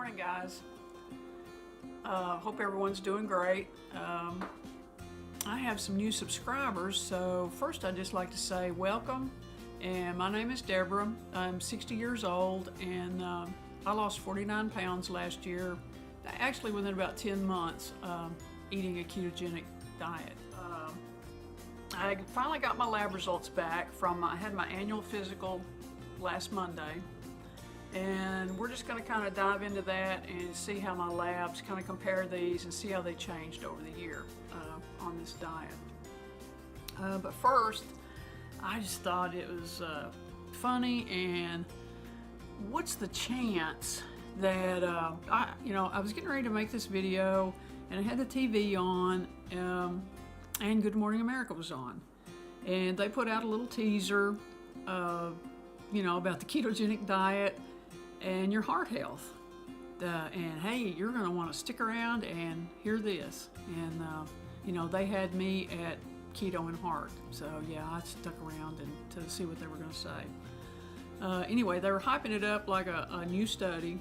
Morning, guys. Hope everyone's doing great. I have some new subscribers, so first I'd just like to say welcome. And my name is Deborah. I'm 60 years old, and I lost 49 pounds last year, actually within about 10 months eating a ketogenic diet. I finally got my lab results back from, I had my annual physical last Monday. And we're just going to kind of dive into that and see how my labs kind of compare these and see how they changed over the year on this diet. But first, I just thought it was funny, and what's the chance that I was getting ready to make this video, and I had the TV on, and Good Morning America was on, and they put out a little teaser, about the ketogenic diet and your heart health, and hey, you're going to want to stick around and hear this. And they had me at keto and heart, so yeah, I stuck around to see what they were going to say. Anyway, they were hyping it up like a new study,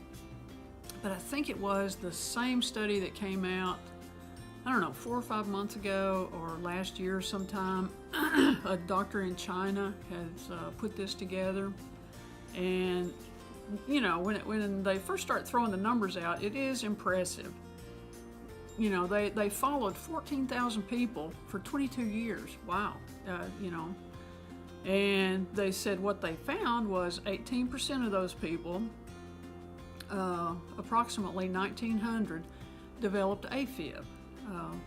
but I think it was the same study that came out, I don't know, 4 or 5 months ago or last year sometime. A doctor in China has put this together, and when they first start throwing the numbers out, it is impressive. They followed 14,000 people for 22 years. Wow. And they said what they found was 18% of those people, approximately 1,900, developed AFib,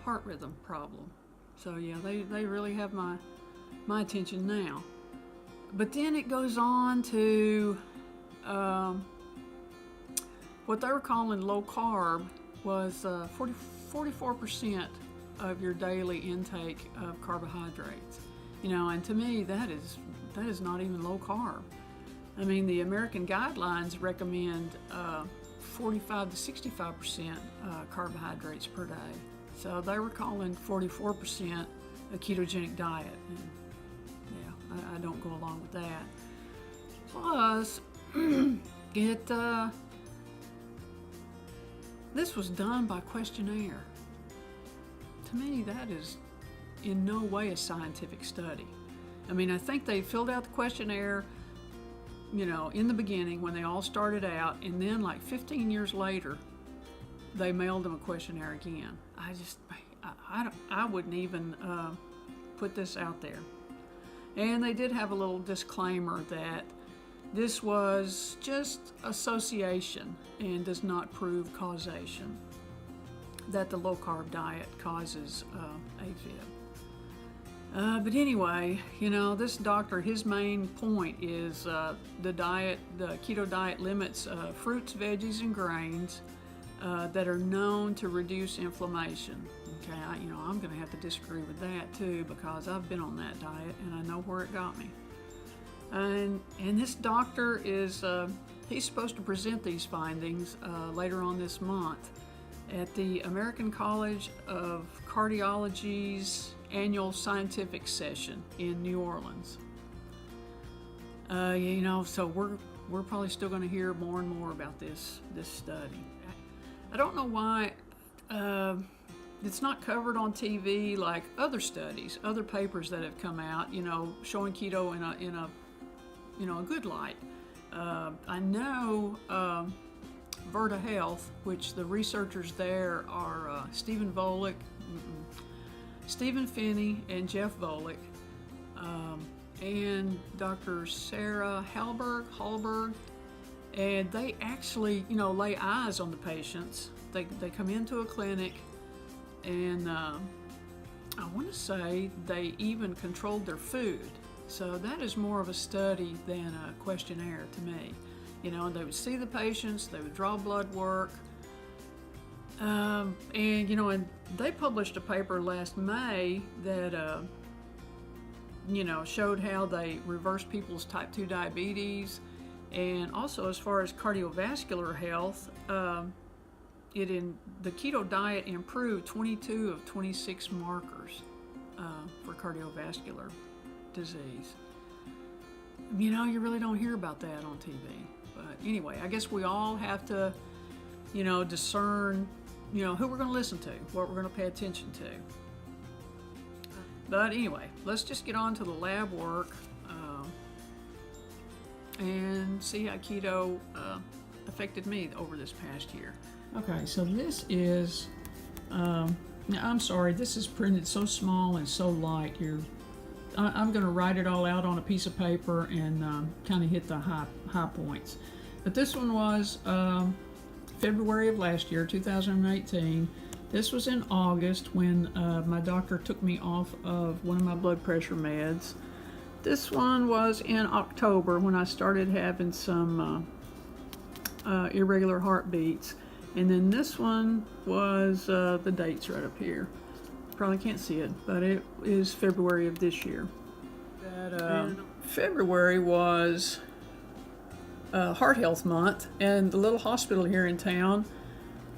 heart rhythm problem. So yeah, they really have my attention now. But then it goes on to what they were calling low carb was 44% of your daily intake of carbohydrates. And to me that is not even low carb. I mean, the American guidelines recommend 45 to 65% carbohydrates per day. So they were calling 44% a ketogenic diet. And yeah, I don't go along with that. Plus, this was done by questionnaire. To me, that is in no way a scientific study. I mean, I think they filled out the questionnaire, in the beginning when they all started out, and then like 15 years later, they mailed them a questionnaire again. I wouldn't even put this out there. And they did have a little disclaimer that this was just association and does not prove causation, that the low-carb diet causes AFib. But anyway, this doctor, his main point is the keto diet limits fruits, veggies, and grains that are known to reduce inflammation. Okay, I'm going to have to disagree with that too, because I've been on that diet and I know where it got me. And this doctor is, he's supposed to present these findings later on this month at the American College of Cardiology's annual scientific session in New Orleans. So we're probably still going to hear more and more about this study. I don't know why it's not covered on TV like other studies, other papers that have come out, showing keto in a a good light. I know Verta Health, which the researchers there are Stephen Finney and Jeff Volek, and Dr. Sarah Hallberg, and they actually lay eyes on the patients. They come into a clinic, and I want to say they even controlled their food. So that is more of a study than a questionnaire to me. And they would see the patients, they would draw blood work, and they published a paper last May that showed how they reversed people's type 2 diabetes, and also as far as cardiovascular health, the keto diet improved 22 of 26 markers for cardiovascular disease. You really don't hear about that on TV. But anyway, I guess we all have to discern, who we're going to listen to, what we're going to pay attention to. But anyway, let's just get on to the lab work and see how keto affected me over this past year. Okay, so this is, now I'm sorry, this is printed so small and so light. I'm going to write it all out on a piece of paper and kind of hit the high points. But this one was February of last year, 2018. This was in August when my doctor took me off of one of my blood pressure meds. This one was in October when I started having some irregular heartbeats. And then this one was, the date's right up here. Probably can't see it, but it is February of this year. February was Heart Health Month, and the little hospital here in town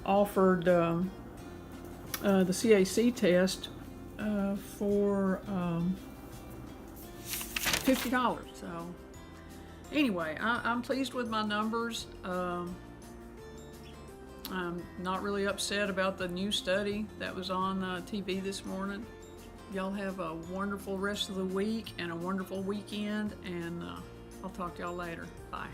offered the CAC test for $50. So anyway, I'm pleased with my numbers. I'm not really upset about the new study that was on TV this morning. Y'all have a wonderful rest of the week and a wonderful weekend, and I'll talk to y'all later. Bye.